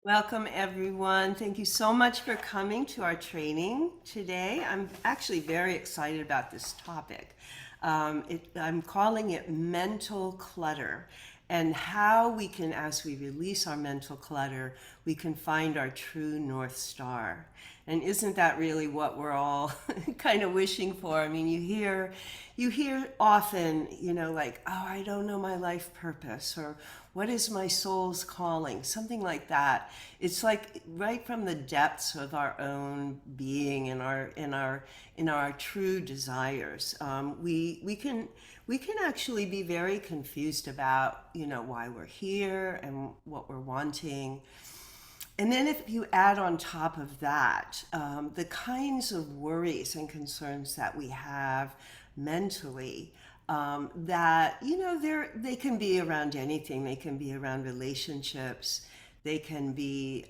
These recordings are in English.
Welcome, everyone. Thank you so much for coming to our training today. I'm actually very excited about this topic. I'm calling it mental clutter and how we can, as we release our mental clutter, we can find our true North Star. And isn't that really what we're all kind of wishing for? I mean, you hear often, like, oh, I don't know my life purpose, or what is my soul's calling, something like that. It's like right from the depths of our own being and our true desires. We can actually be very confused about why we're here and what we're wanting. And then if you add on top of that the kinds of worries and concerns that we have mentally, that they can be around anything. They can be around relationships. They can be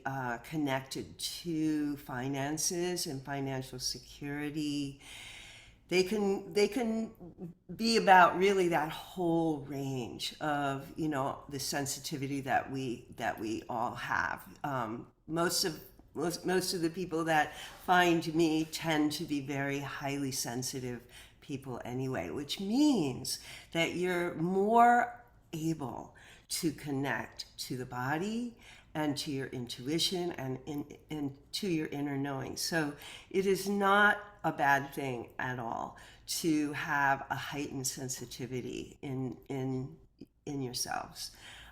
connected to finances and financial security. They can be about really that whole range of the sensitivity that we all have. Most of the people that find me tend to be very highly sensitive people anyway, which means that you're more able to connect to the body and to your intuition and to your inner knowing. So it is not a bad thing at all to have a heightened sensitivity in yourselves.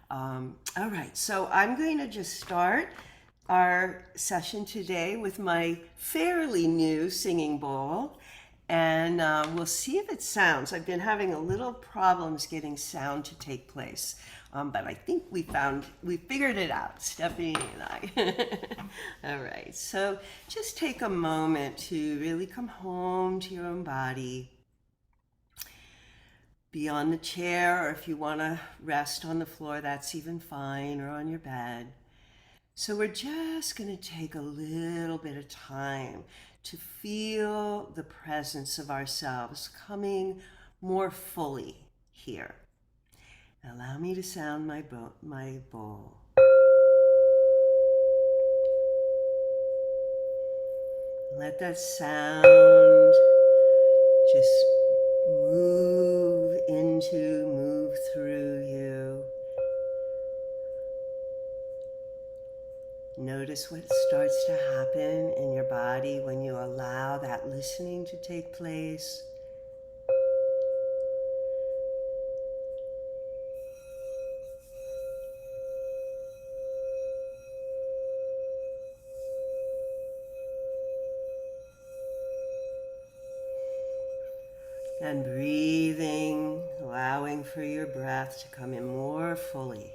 All right, so I'm going to just start our session today with my fairly new singing bowl, and we'll see if it sounds. I've been having a little problems getting sound to take place, but I think we figured it out, Stephanie and I. All right, so just take a moment to really come home to your own body. Be on the chair, or if you want to rest on the floor, that's even fine, or on your bed. So we're just going to take a little bit of time to feel the presence of ourselves coming more fully here. Allow me to sound my bowl. Let that sound just move through you. Notice what starts to happen in your body when you allow that listening to take place. And breathing, allowing for your breath to come in more fully.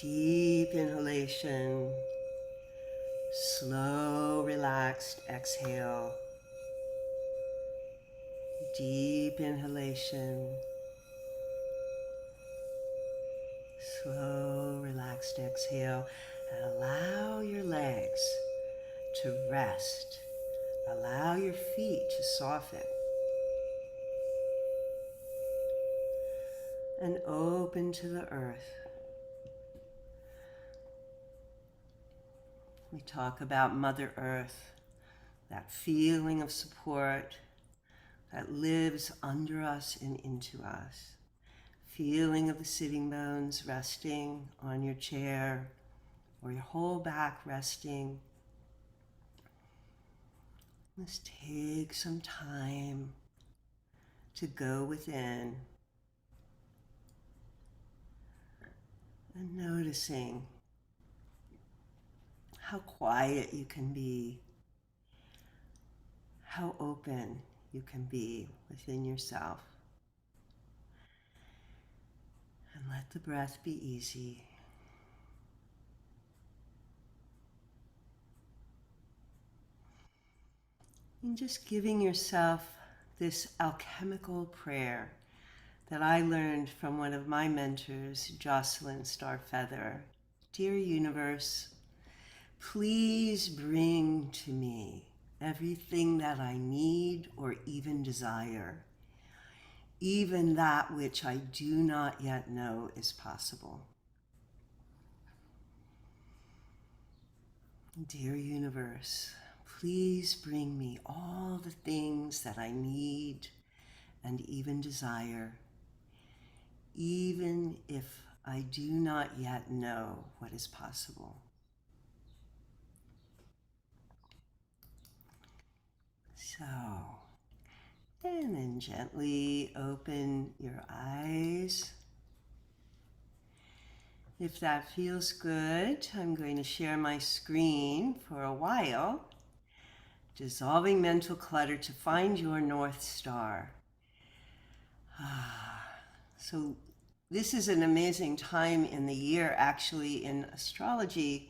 Deep inhalation, slow, relaxed exhale. Deep inhalation, slow, relaxed exhale. And allow your legs to rest. Allow your feet to soften. And open to the earth. We talk about Mother Earth, that feeling of support that lives under us and into us. Feeling of the sitting bones resting on your chair or your whole back resting. Let's take some time to go within and noticing how quiet you can be, how open you can be within yourself. And let the breath be easy. And just giving yourself this alchemical prayer that I learned from one of my mentors, Jocelyn Starfeather. Dear universe, please bring to me everything that I need or even desire, even that which I do not yet know is possible. Dear universe, please bring me all the things that I need and even desire, even if I do not yet know what is possible. So, and then gently open your eyes. If that feels good, I'm going to share my screen for a while. Dissolving mental clutter to find your North Star. So this is an amazing time in the year. Actually, in astrology,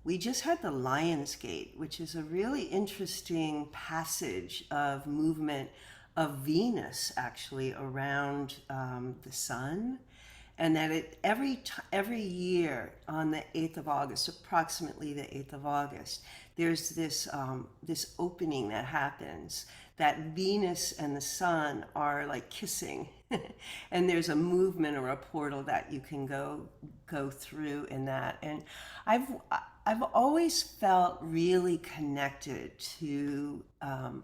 we just had the Lion's Gate, which is a really interesting passage of movement of Venus actually around the sun. And that every year on the 8th of August, approximately the 8th of August, there's this opening that happens, that Venus and the sun are like kissing, and there's a movement or a portal that you can go through in that. And I've I've always felt really connected to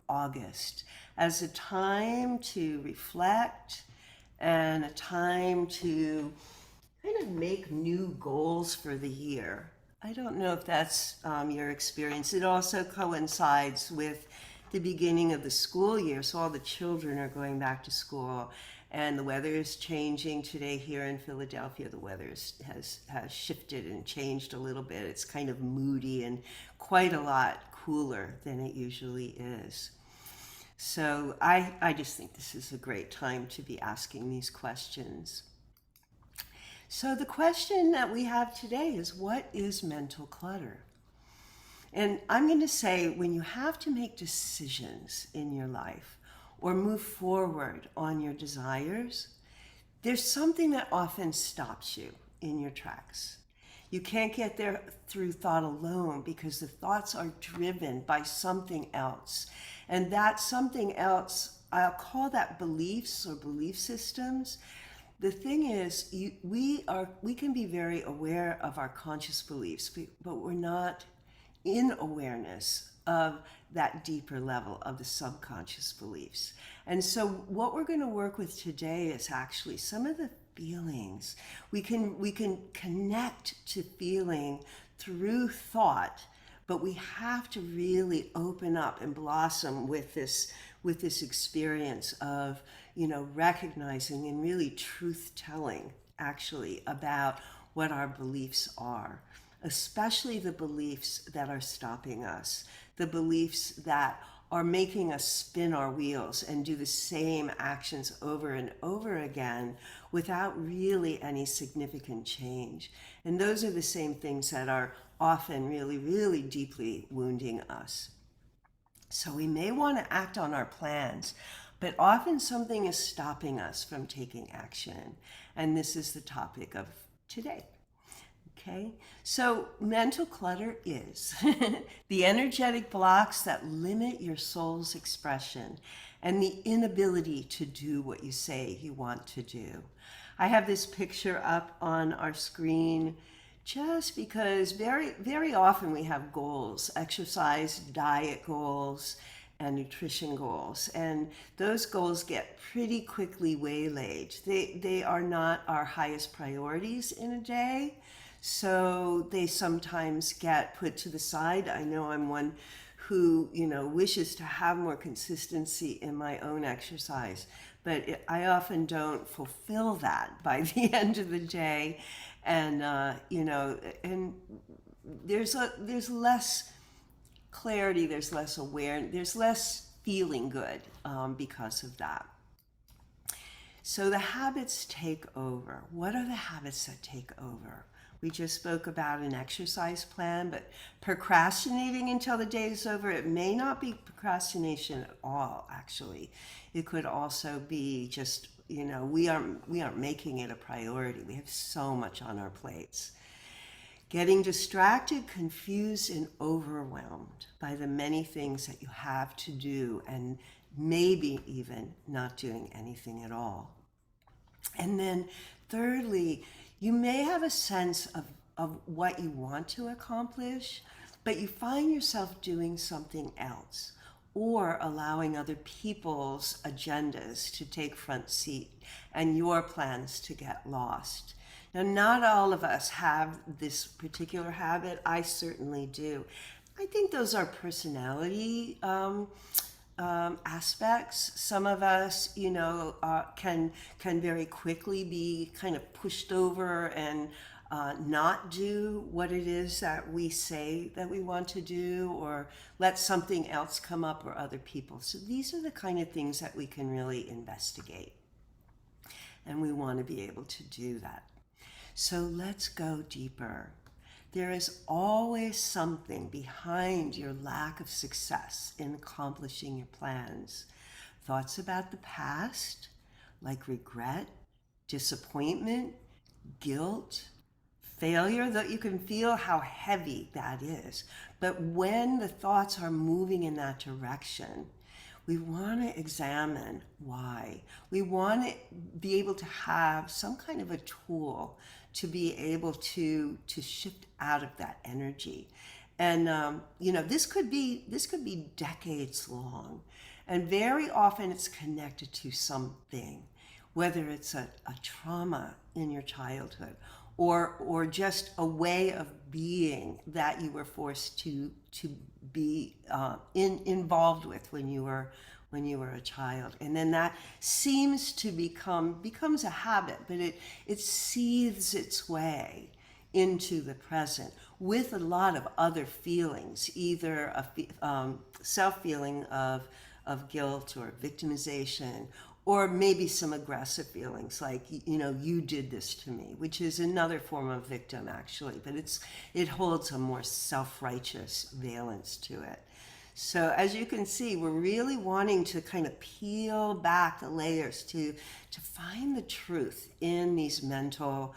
August as a time to reflect and a time to kind of make new goals for the year. I don't know if that's your experience. It also coincides with the beginning of the school year, so all the children are going back to school, and the weather is changing today here in Philadelphia. The weather has shifted and changed a little bit. It's kind of moody and quite a lot cooler than it usually is. So I just think this is a great time to be asking these questions. So the question that we have today is, what is mental clutter? And I'm going to say, when you have to make decisions in your life or move forward on your desires, there's something that often stops you in your tracks. You can't get there through thought alone because the thoughts are driven by something else. And that something else, I'll call that beliefs or belief systems. The thing is, we can be very aware of our conscious beliefs, but we're not in awareness of that deeper level of the subconscious beliefs. And so what we're going to work with today is actually some of the feelings. We can connect to feeling through thought, but we have to really open up and blossom with this experience of, recognizing and really truth telling actually about what our beliefs are, especially the beliefs that are stopping us, the beliefs that are making us spin our wheels and do the same actions over and over again without really any significant change. And those are the same things that are often really, really deeply wounding us. So we may want to act on our plans, but often something is stopping us from taking action. And this is the topic of today. Okay, so mental clutter is the energetic blocks that limit your soul's expression and the inability to do what you say you want to do. I have this picture up on our screen just because very, very often we have goals, exercise, diet goals, and nutrition goals. And those goals get pretty quickly waylaid. They are not our highest priorities in a day. So they sometimes get put to the side. I know I'm one who, wishes to have more consistency in my own exercise, but I often don't fulfill that by the end of the day. And, and there's less clarity, there's less awareness, there's less feeling good because of that. So the habits take over. What are the habits that take over? We just spoke about an exercise plan, but procrastinating until the day is over, it may not be procrastination at all, actually. It could also be just, we aren't making it a priority. We have so much on our plates. Getting distracted, confused, and overwhelmed by the many things that you have to do, and maybe even not doing anything at all. And then thirdly, you may have a sense of what you want to accomplish, but you find yourself doing something else or allowing other people's agendas to take front seat and your plans to get lost. Now, not all of us have this particular habit. I certainly do. I think those are personality aspects. Some of us, can very quickly be kind of pushed over and not do what it is that we say that we want to do, or let something else come up or other people. So these are the kind of things that we can really investigate, and we want to be able to do that. So let's go deeper. There is always something behind your lack of success in accomplishing your plans. Thoughts about the past, like regret, disappointment, guilt, failure, that you can feel how heavy that is. But when the thoughts are moving in that direction, we want to examine why. We want to be able to have some kind of a tool to be able to shift out of that energy. And this could be decades long, and very often it's connected to something, whether it's a trauma in your childhood, or just a way of being that you were forced to be involved with when you were a child. And then that seems to becomes a habit, but it seethes its way into the present with a lot of other feelings, either a self-feeling of guilt or victimization, or maybe some aggressive feelings like, you did this to me, which is another form of victim actually, but it holds a more self-righteous valence to it. So as you can see, we're really wanting to kind of peel back the layers to find the truth in these mental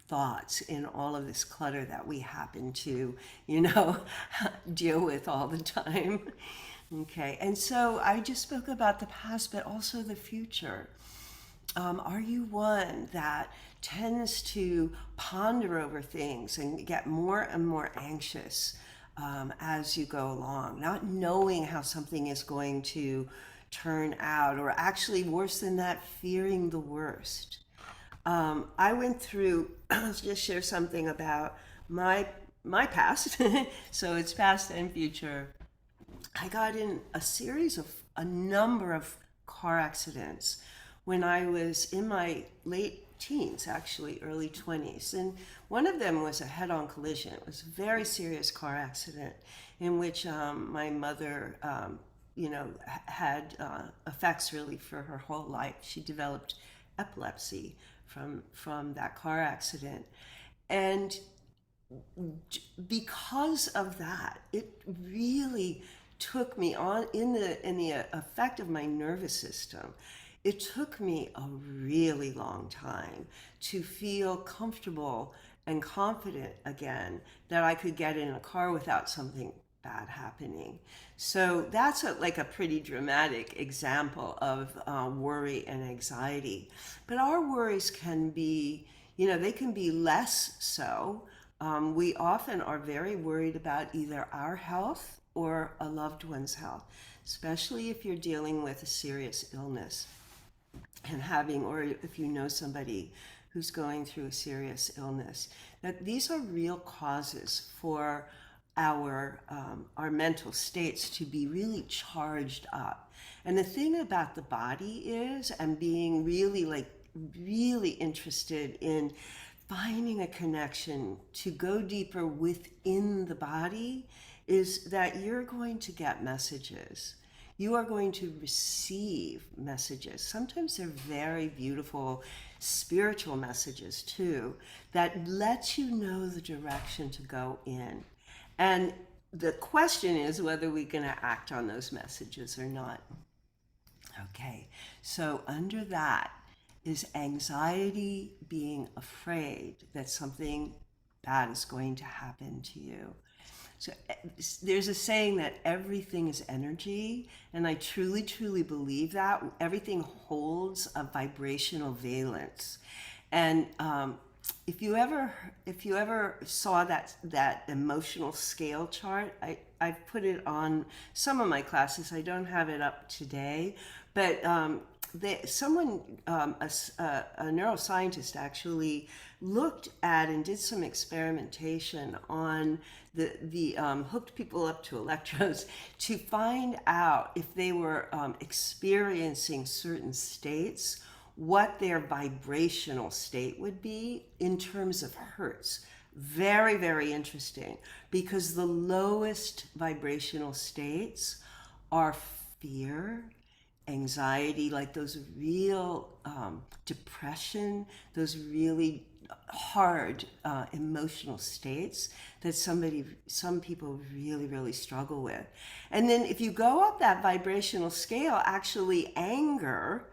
thoughts, in all of this clutter that we happen to, deal with all the time. Okay, and so I just spoke about the past, but also the future. Are you one that tends to ponder over things and get more and more anxious as you go along, not knowing how something is going to turn out, or actually worse than that, fearing the worst? I went through, I'll just share something about my past. So it's past and future. I got in a number of car accidents when I was in my late teens, actually early 20s. And one of them was a head-on collision. It was a very serious car accident in which my mother, had effects really for her whole life. She developed epilepsy from that car accident. And because of that, it really took me on in the effect of my nervous system. It took me a really long time to feel comfortable and confident again that I could get in a car without something bad happening. So that's like a pretty dramatic example of worry and anxiety. But our worries can be, they can be less so. We often are very worried about either our health or a loved one's health, especially if you're dealing with a serious illness and or if you know somebody who's going through a serious illness. That these are real causes for our mental states to be really charged up. And the thing about the body is, and being really interested in finding a connection to go deeper within the body, is that you're going to get messages. You are going to receive messages. Sometimes they're very beautiful spiritual messages too, that let you know the direction to go in. And the question is whether we're going to act on those messages or not. Okay, so under that is anxiety, being afraid that something bad is going to happen to you. So there's a saying that everything is energy, and I truly, truly believe that. Everything holds a vibrational valence. And if you ever saw that emotional scale chart, I've put it on some of my classes. I don't have it up today, but someone a neuroscientist actually looked at and did some experimentation on the hooked people up to electrodes to find out if they were experiencing certain states, what their vibrational state would be in terms of hertz. Very, very interesting, because the lowest vibrational states are fear, anxiety, like those real depression, those really hard emotional states that some people really, really struggle with. And then if you go up that vibrational scale, actually anger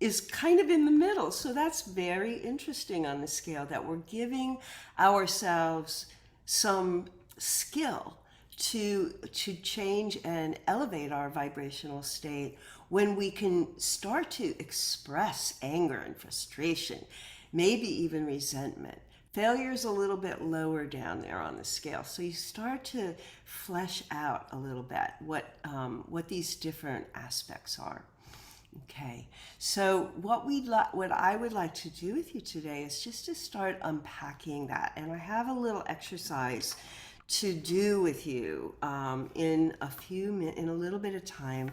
is kind of in the middle. So that's very interesting on the scale, that we're giving ourselves some skill to change and elevate our vibrational state when we can start to express anger and frustration, maybe even resentment. Failure is a little bit lower down there on the scale, so you start to flesh out a little bit what these different aspects are. Okay, so what I would like to do with you today is just to start unpacking that, and I have a little exercise to do with you in in a little bit of time.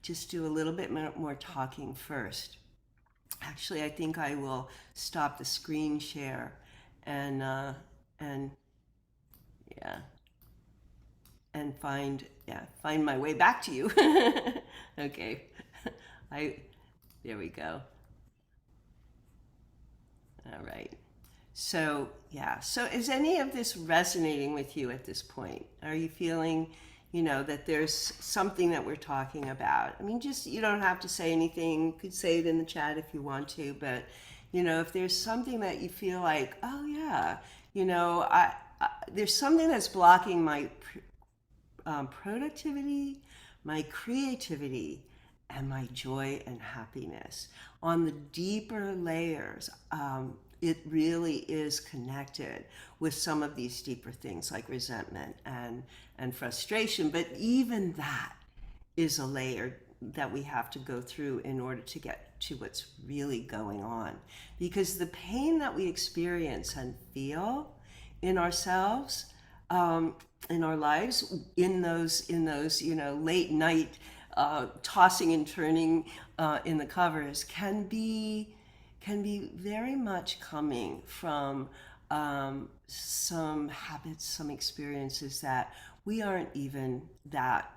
Just do a little bit more talking first. Actually, I think I will stop the screen share and yeah, and find my way back to you. Okay. I There we go. All right. So, yeah. So is any of this resonating with you at this point? Are you feeling, that there's something that we're talking about? I mean, just, you don't have to say anything. You could say it in the chat if you want to, but, if there's something that you feel like, oh yeah, there's something that's blocking my productivity, my creativity, and my joy and happiness. On the deeper layers, it really is connected with some of these deeper things like resentment and frustration. But even that is a layer that we have to go through in order to get to what's really going on. Because the pain that we experience and feel in ourselves, in our lives, in those late night tossing and turning in the covers, can be very much coming from some habits, some experiences that we aren't even that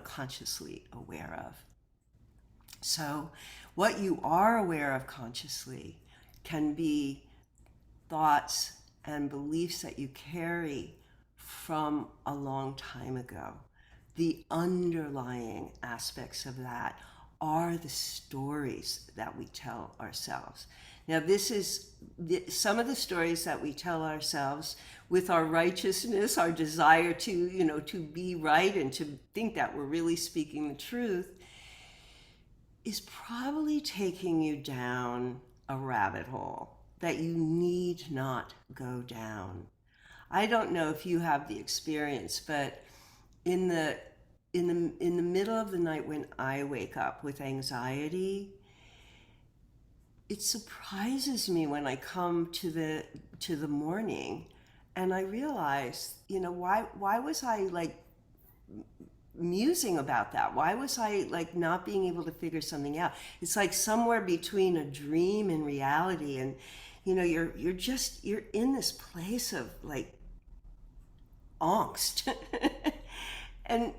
consciously aware of. So what you are aware of consciously can be thoughts and beliefs that you carry from a long time ago. The underlying aspects of that are the stories that we tell ourselves. Now, this is some of the stories that we tell ourselves with our righteousness, our desire to be right and to think that we're really speaking the truth, is probably taking you down a rabbit hole that you need not go down. I don't know if you have the experience, but in the middle of the night when I wake up with anxiety, it surprises me when I come to the morning and I realize, why was I like musing about that? Why was I like not being able to figure something out? It's like somewhere between a dream and reality, and you're in this place of like angst. And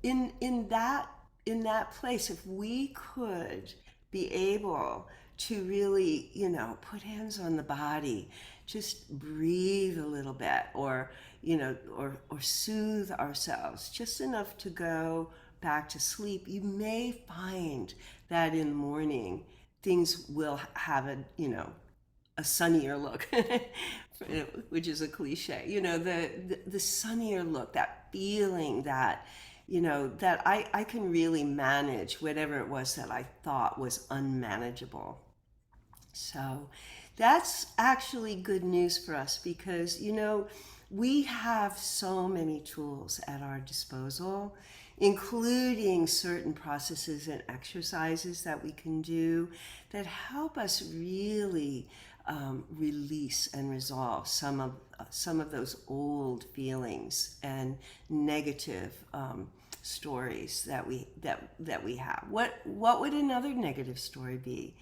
in that place, if we could be able to really, put hands on the body, just breathe a little bit, or or soothe ourselves just enough to go back to sleep, you may find that in the morning things will have a sunnier look, which is a cliche. The sunnier look, that feeling that, that I can really manage whatever it was that I thought was unmanageable. So That's actually good news for us because, we have so many tools at our disposal, including certain processes and exercises that we can do that help us really release and resolve some of those old feelings and negative stories that we have. What would another negative story be?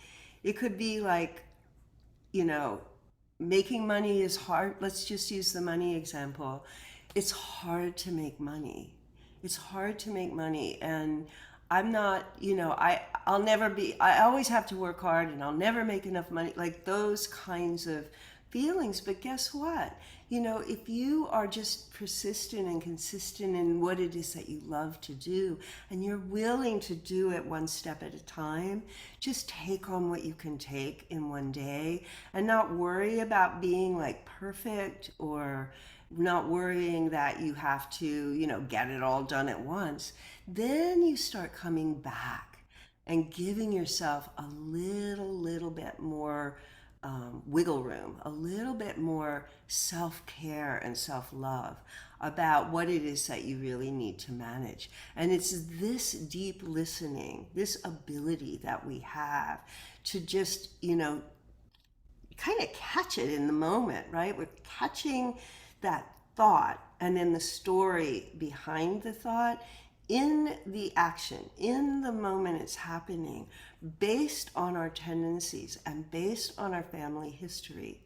It could be like, you know, making money is hard. Let's just use the money example. It's hard to make money. It's hard to make money. And I'm not, I'll never be, I always have to work hard and I'll never make enough money. Like those kinds of feelings. But guess what? If you are just persistent and consistent in what it is that you love to do, and you're willing to do it one step at a time, just take on what you can take in one day and not worry about being like perfect, or not worrying that you have to, get it all done at once. Then you start coming back and giving yourself a little bit more wiggle room, a little bit more self-care and self-love about what it is that you really need to manage. And it's this deep listening, this ability that we have to just, kind of catch it in the moment, right? We're catching that thought and then the story behind the thought in the action, in the moment it's happening, based on our tendencies and based on our family history.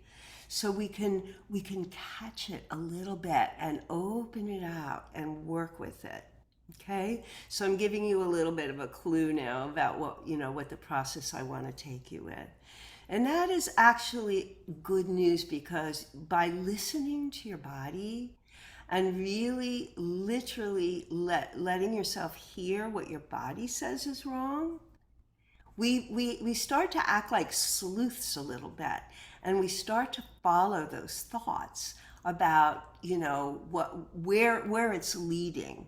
So we can catch it a little bit and open it out and work with it. Okay? So I'm giving you a little bit of a clue now about what the process I want to take you with. And that is actually good news, because by listening to your body and really literally letting yourself hear what your body says is wrong, we start to act like sleuths a little bit, and we start to follow those thoughts about where it's leading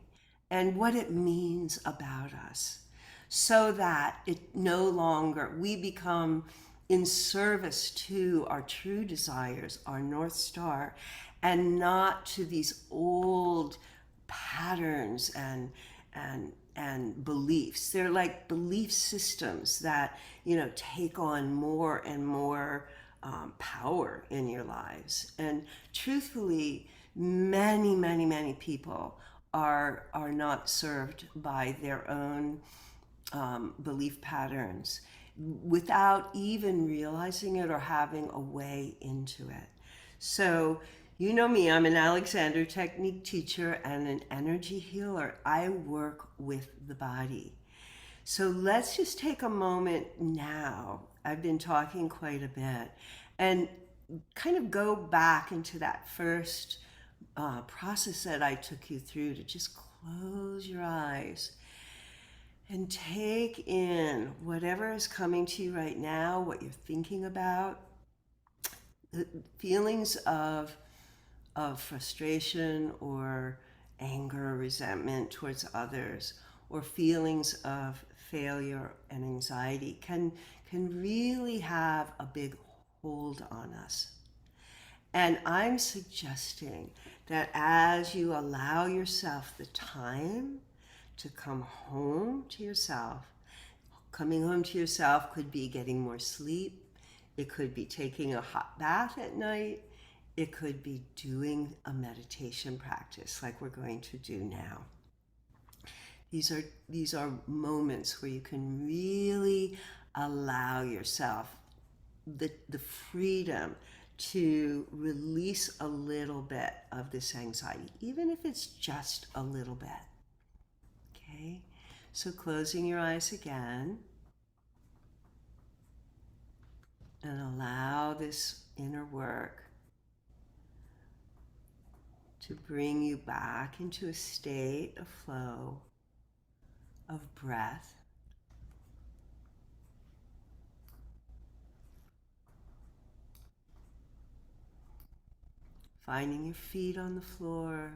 and what it means about us, so that it no longer we become in service to our true desires, our North Star, and not to these old patterns and beliefs. They're like belief systems that take on more and more power in your lives. And truthfully, many people are not served by their own belief patterns without even realizing it or having a way into it. So, you know me, I'm an Alexander Technique teacher and an energy healer. I work with the body. So let's just take a moment now. I've been talking quite a bit, and kind of go back into that first process that I took you through, to just close your eyes and take in whatever is coming to you right now, what you're thinking about, the feelings of frustration or anger or resentment towards others, or feelings of failure and anxiety can really have a big hold on us. And I'm suggesting that as you allow yourself the time to come home to yourself, coming home to yourself could be getting more sleep, it could be taking a hot bath at night, it could be doing a meditation practice like we're going to do now. These are moments where you can really allow yourself the freedom to release a little bit of this anxiety, even if it's just a little bit. Okay? So closing your eyes again, and allow this inner work to bring you back into a state of flow, of breath. Finding your feet on the floor,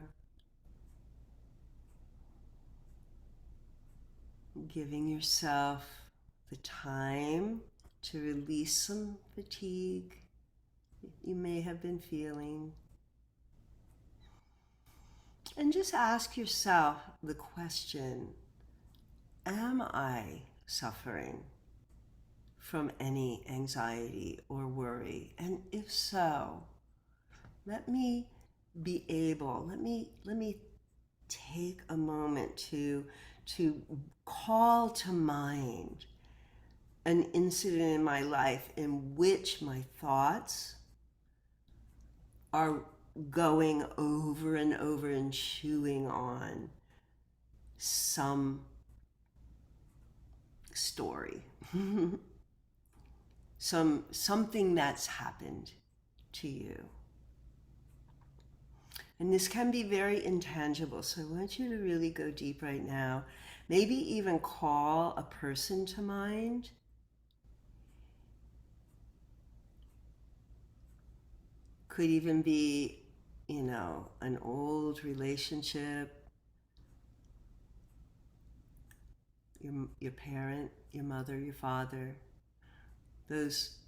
giving yourself the time to release some fatigue, you may have been feeling. And just ask yourself the question, am I suffering from any anxiety or worry? And if so, let me take a moment to call to mind an incident in my life in which my thoughts are going over and over and chewing on some story, something that's happened to you. And this can be very intangible, so I want you to really go deep right now. Maybe even call a person to mind. Could even be, an old relationship, your parent, your mother, your father, those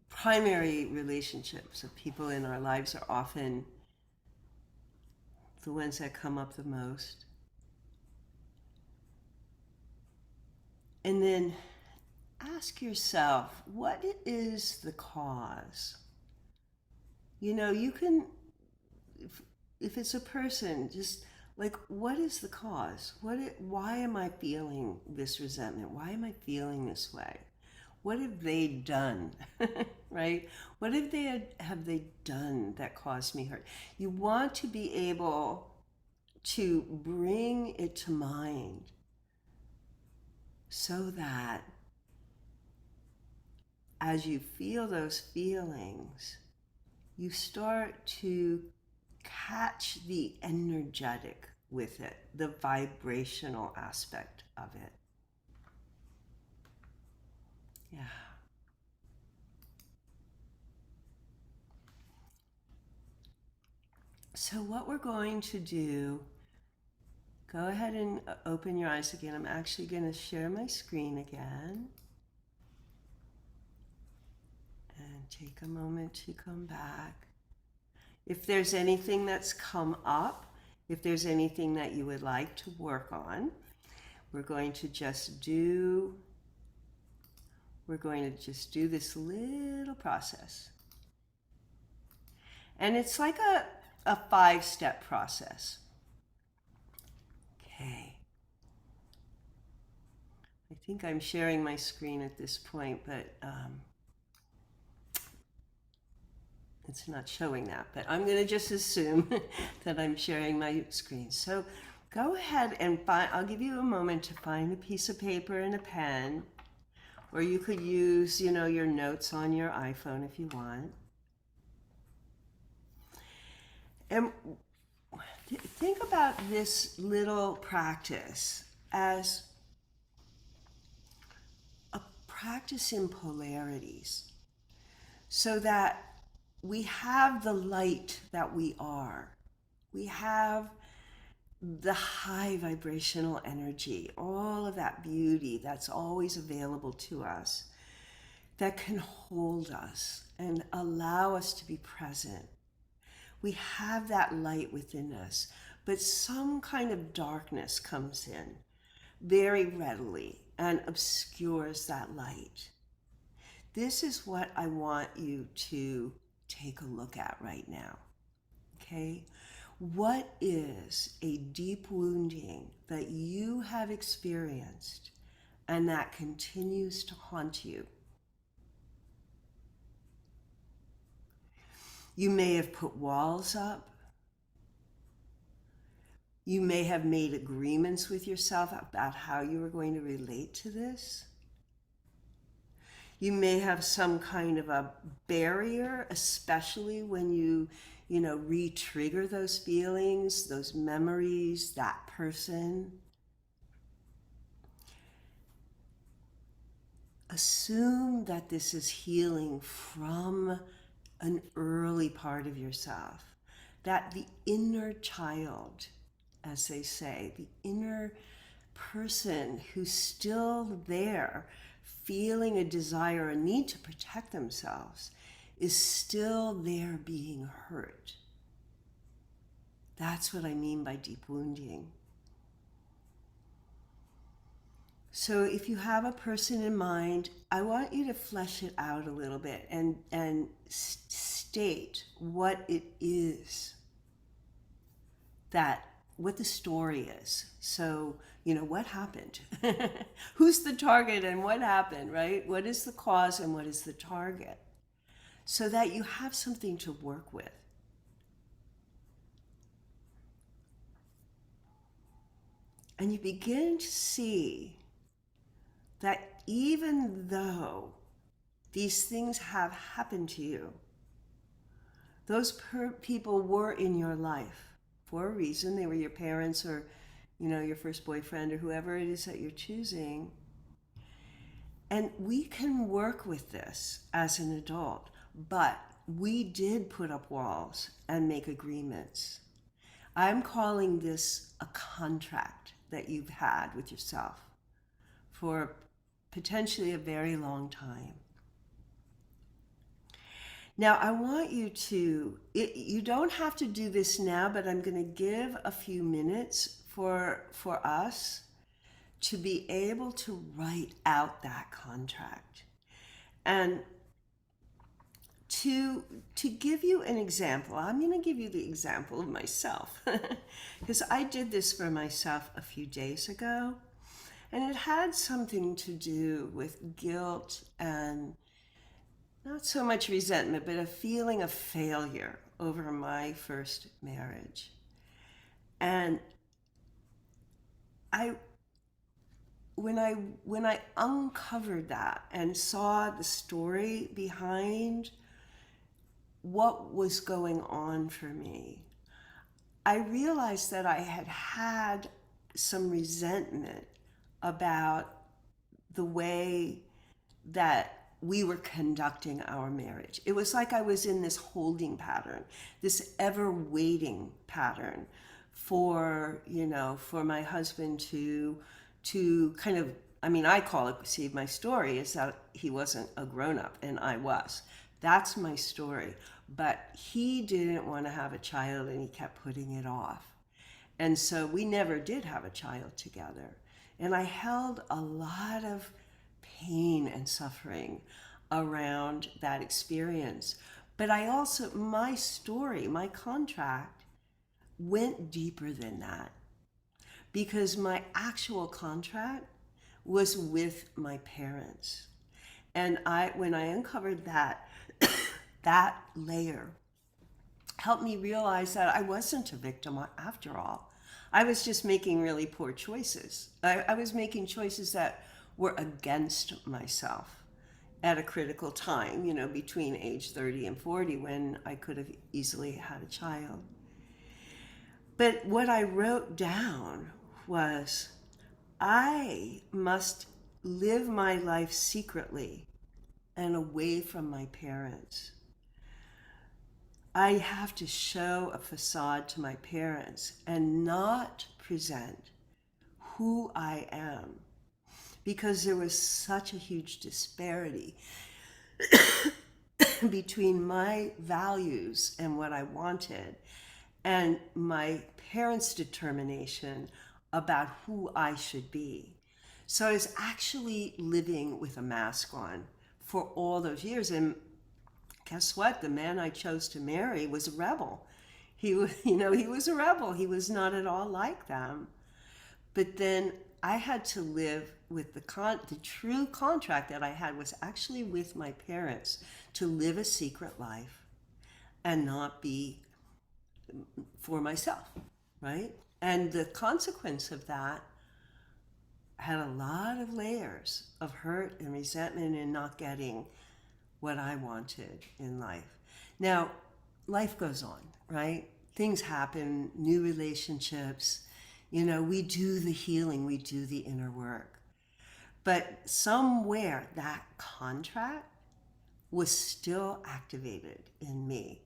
primary relationships of people in our lives are often the ones that come up the most. And then ask yourself, what is the cause? You can, if it's a person, just like, what is the cause? Why am I feeling this resentment? Why am I feeling this way? What have they done, right? What have they done that caused me hurt? You want to be able to bring it to mind so that as you feel those feelings, you start to catch the energetic with it, the vibrational aspect of it. Yeah. So what we're going to do, go ahead and open your eyes again. I'm actually going to share my screen again. And take a moment to come back. If there's anything that's come up, if there's anything that you would like to work on, we're going to just do this little process. And it's like a 5-step process. Okay. I think I'm sharing my screen at this point, but it's not showing that. But I'm going to just assume that I'm sharing my screen. So go ahead and I'll give you a moment to find a piece of paper and a pen, or you could use, your notes on your iPhone if you want. And think about this little practice as a practice in polarities, so that we have the light that we are. We have the high vibrational energy, all of that beauty that's always available to us, that can hold us and allow us to be present. We have that light within us, but some kind of darkness comes in very readily and obscures that light. This is what I want you to take a look at right now. Okay? What is a deep wounding that you have experienced and that continues to haunt you? You may have put walls up. You may have made agreements with yourself about how you were going to relate to this. You may have some kind of a barrier, especially when you re-trigger those feelings, those memories, that person. Assume that this is healing from an early part of yourself, that the inner child, as they say, the inner person who's still there feeling a desire, a need to protect themselves, is still there being hurt. That's what I mean by deep wounding. So if you have a person in mind, I want you to flesh it out a little bit and state what it is that, what the story is. So, what happened? Who's the target and what happened, right? What is the cause and what is the target? So that you have something to work with. And you begin to see that even though these things have happened to you, those people were in your life for a reason. They were your parents or, your first boyfriend or whoever it is that you're choosing. And we can work with this as an adult, but we did put up walls and make agreements. I'm calling this a contract that you've had with yourself for potentially a very long time. Now, I want you to, you don't have to do this now, but I'm going to give a few minutes for us to be able to write out that contract. And to give you an example, I'm going to give you the example of myself because I did this for myself a few days ago, and it had something to do with guilt and not so much resentment, but a feeling of failure over my first marriage. And when I uncovered that and saw the story behind what was going on for me, I realized that I had had some resentment about the way that we were conducting our marriage. It was like I was in this holding pattern, this ever waiting pattern for, for my husband to kind of, I call it, see, my story is that he wasn't a grown-up and I was. That's my story. But he didn't want to have a child and he kept putting it off. And so we never did have a child together. And I held a lot of pain and suffering around that experience. But I also, my story, my contract went deeper than that, because my actual contract was with my parents. And when I uncovered that, that layer helped me realize that I wasn't a victim after all. I was just making really poor choices. I was making choices that were against myself at a critical time, between age 30 and 40, when I could have easily had a child. But what I wrote down was, I must live my life secretly and away from my parents. I have to show a facade to my parents and not present who I am, because there was such a huge disparity between my values and what I wanted and my parents' determination about who I should be. So I was actually living with a mask on for all those years. And guess what? The man I chose to marry was a rebel. He was, he was a rebel. He was not at all like them. But then I had to live with the true contract that I had was actually with my parents, to live a secret life and not be for myself, right? And the consequence of that had a lot of layers of hurt and resentment and not getting what I wanted in life. Now, life goes on, right? Things happen, new relationships, we do the healing, we do the inner work. But somewhere that contract was still activated in me.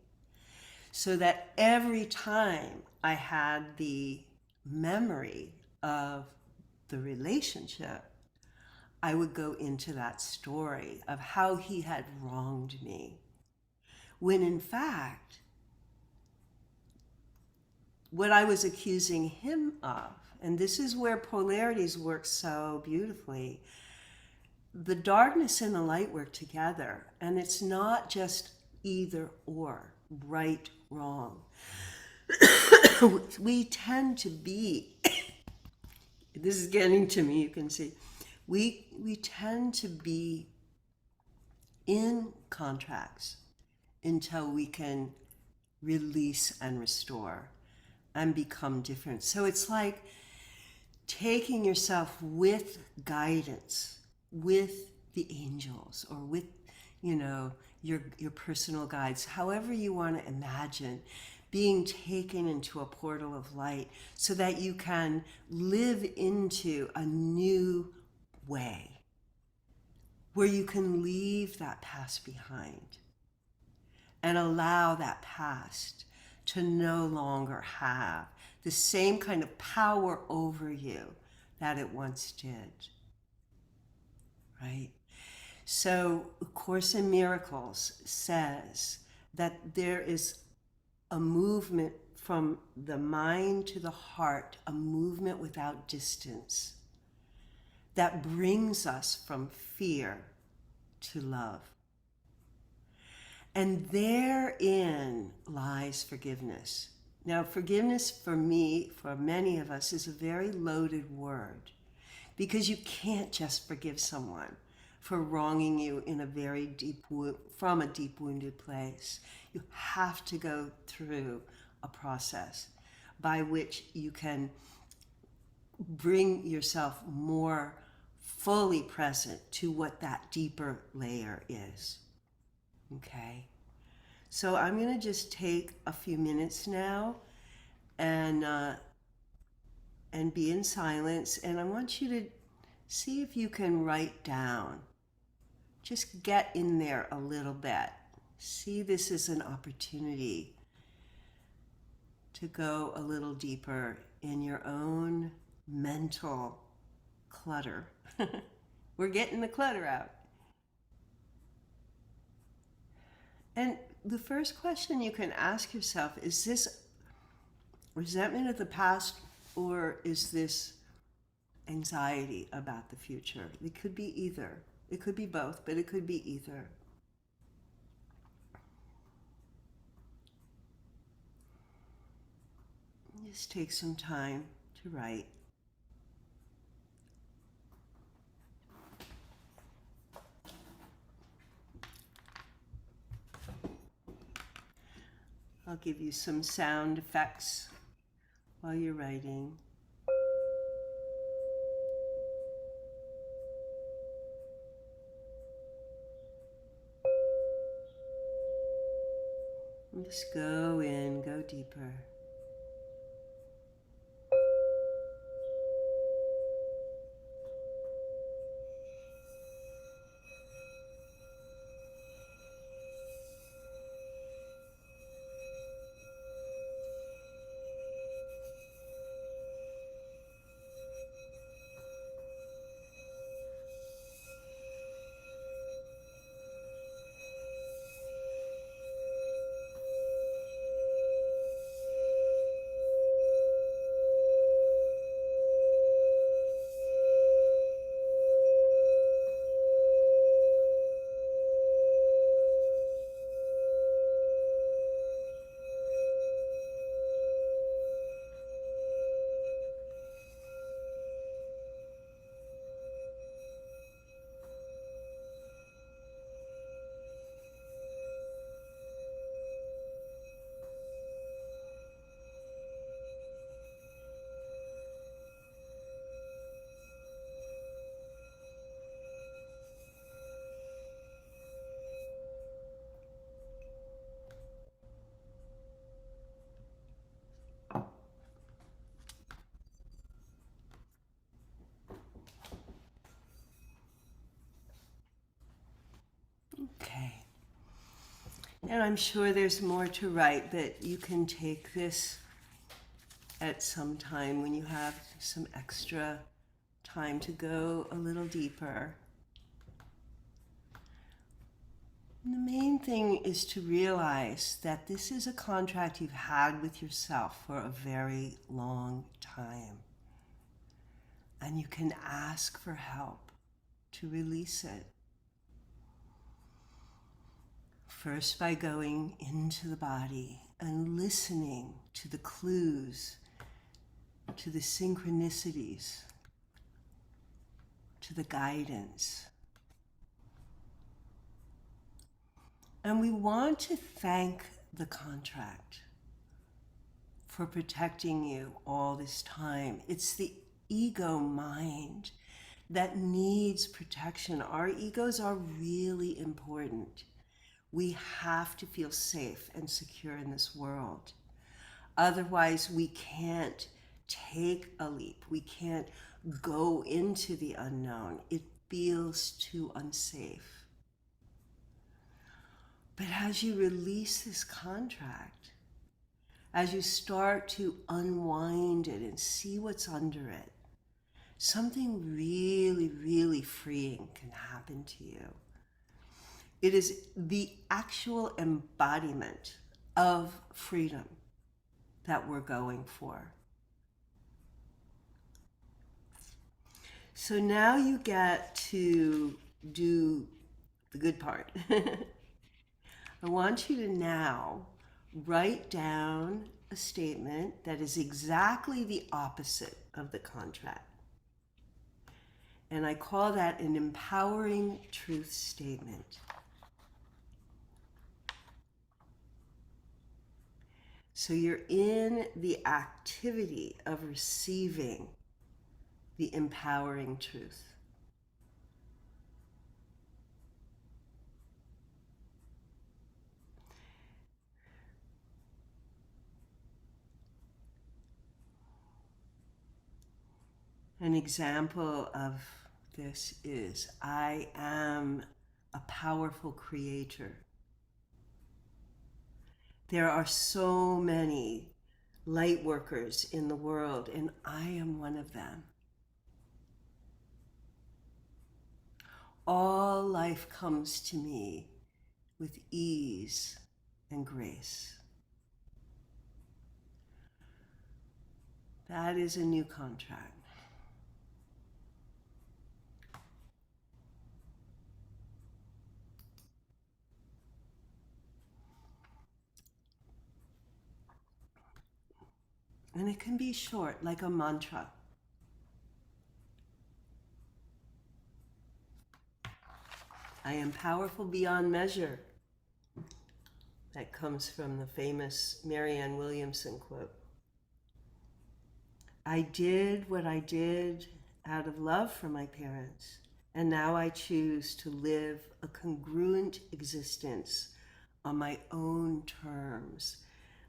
So that every time I had the memory of the relationship, I would go into that story of how he had wronged me. When in fact, what I was accusing him of, and this is where polarities work so beautifully, the darkness and the light work together. And it's not just either or, right, wrong. We tend to be, this is getting to me, you can see, we tend to be in contracts until we can release and restore and become different. So it's like taking yourself with guidance, with the angels, or with, your personal guides, however you want to imagine, being taken into a portal of light so that you can live into a new way where you can leave that past behind and allow that past to no longer have the same kind of power over you that it once did, right? So A Course in Miracles says that there is a movement from the mind to the heart, a movement without distance that brings us from fear to love. And therein lies forgiveness. Now, forgiveness for me, for many of us, is a very loaded word because you can't just forgive someone for wronging you in a very deep, from a deep wounded place. You have to go through a process by which you can bring yourself more fully present to what that deeper layer is. Okay? So I'm going to just take a few minutes now and be in silence, and I want you to see if you can write down. Just get in there a little bit. See this as an opportunity to go a little deeper in your own mental clutter. We're getting the clutter out. And the first question you can ask yourself, is this resentment of the past, or is this anxiety about the future? It could be either. It could be both, but it could be either. Just take some time to write. I'll give you some sound effects while you're writing. And just go in, go deeper. Okay. And I'm sure there's more to write, but you can take this at some time when you have some extra time to go a little deeper. And the main thing is to realize that this is a contract you've had with yourself for a very long time. And you can ask for help to release it. First, by going into the body and listening to the clues, to the synchronicities, to the guidance. And we want to thank the contract for protecting you all this time. It's the ego mind that needs protection. Our egos are really important. We have to feel safe and secure in this world. Otherwise, we can't take a leap. We can't go into the unknown. It feels too unsafe. But as you release this contract, as you start to unwind it and see what's under it, something really, really freeing can happen to you. It is the actual embodiment of freedom that we're going for. So now you get to do the good part. I want you to now write down a statement that is exactly the opposite of the contract. And I call that an empowering truth statement. So you're in the activity of receiving the empowering truth. An example of this is, I am a powerful creator. There are so many light workers in the world, and I am one of them. All life comes to me with ease and grace. That is a new contract. And it can be short, like a mantra. I am powerful beyond measure. That comes from the famous Marianne Williamson quote. I did what I did out of love for my parents, and now I choose to live a congruent existence on my own terms.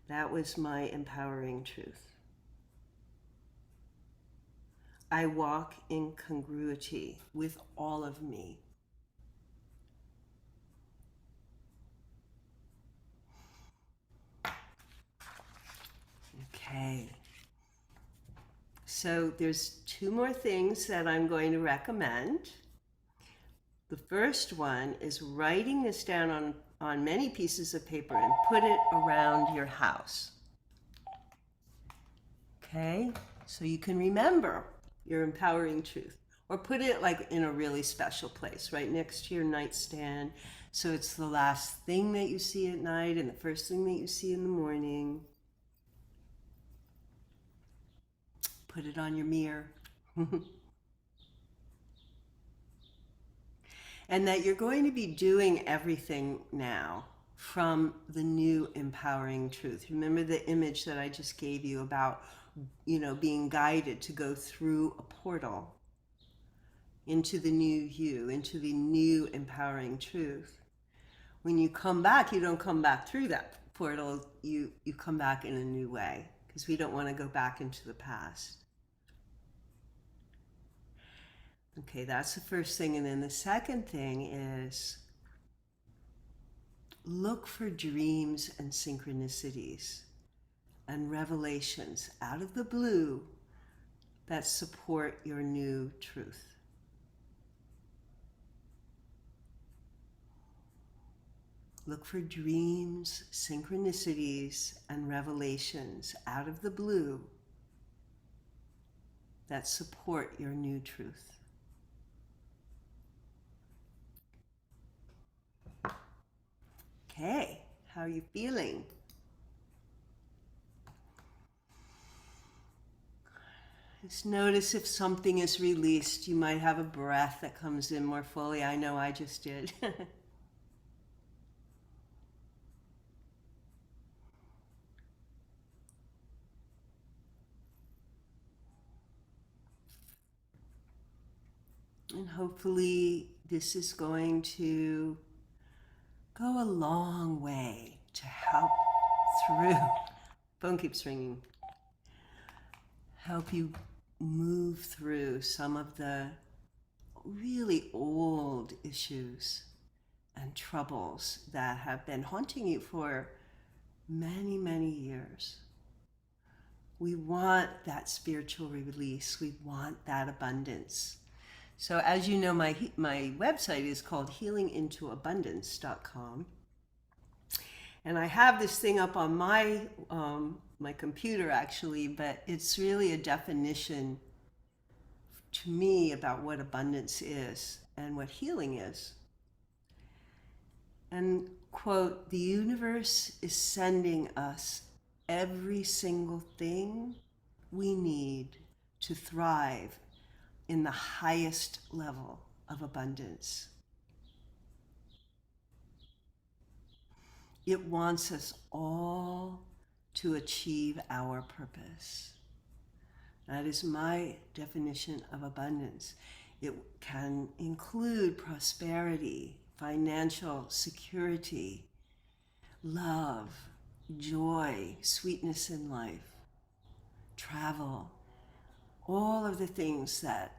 That was my empowering truth. I walk in congruity with all of me. Okay. So there's two more things that I'm going to recommend. The first one is writing this down on many pieces of paper and put it around your house. Okay? So you can remember your empowering truth. Or put it like in a really special place, right next to your nightstand. So it's the last thing that you see at night and the first thing that you see in the morning. Put it on your mirror. And that you're going to be doing everything now from the new empowering truth. Remember the image that I just gave you about, being guided to go through a portal into the new you, into the new empowering truth. When you come back, you don't come back through that portal, you come back in a new way, because we don't want to go back into the past. Okay, that's the first thing. And then the second thing is look for dreams and synchronicities and revelations out of the blue that support your new truth. Look for dreams, synchronicities, and revelations out of the blue that support your new truth. Okay, how are you feeling? Just notice if something is released. You might have a breath that comes in more fully. I know I just did. And hopefully this is going to go a long way to help through. Phone keeps ringing. Help you move through some of the really old issues and troubles that have been haunting you for many, many years. We want that spiritual release. We want that abundance. So as you know, my website is called healingintoabundance.com. And I have this thing up on my computer actually, but it's really a definition to me about what abundance is and what healing is. And quote, the universe is sending us every single thing we need to thrive in the highest level of abundance. It wants us all to achieve our purpose. That is my definition of abundance. It can include prosperity, financial security, love, joy, sweetness in life, travel, all of the things that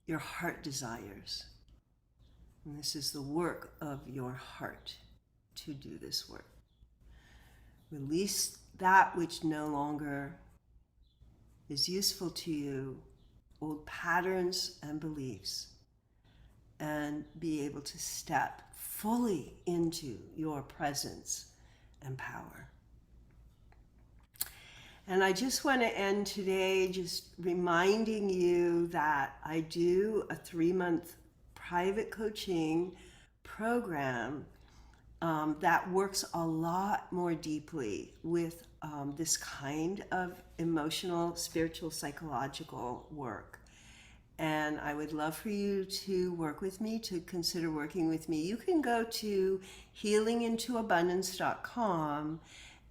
your heart desires. And this is the work of your heart to do this work. Release that which no longer is useful to you, old patterns and beliefs, and be able to step fully into your presence and power. And I just want to end today just reminding you that I do a 3-month private coaching program that works a lot more deeply with this kind of emotional, spiritual, psychological work. And I would love for you to work with me, to consider working with me. You can go to healingintoabundance.com,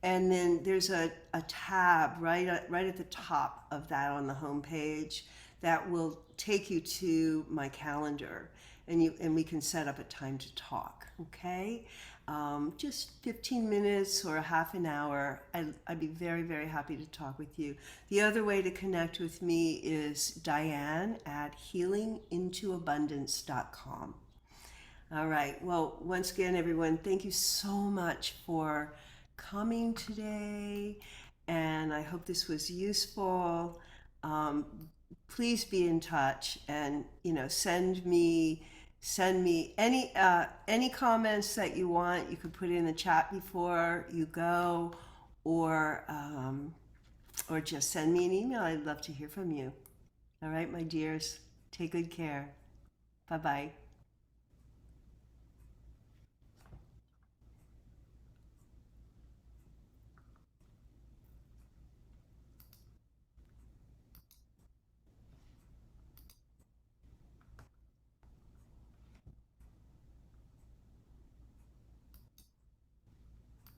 and then there's a tab right at the top of that on the homepage that will take you to my calendar, and we can set up a time to talk, okay? Just 15 minutes or a half an hour. I'd be very, very happy to talk with you. The other way to connect with me is Diane at healingintoabundance.com. All right. Well, once again, everyone, thank you so much for coming today. And I hope this was useful. Please be in touch and, send me any comments that you want. You could put in the chat before you go, or just send me an email. I'd love to hear from you. All right, my dears, take good care. Bye-bye.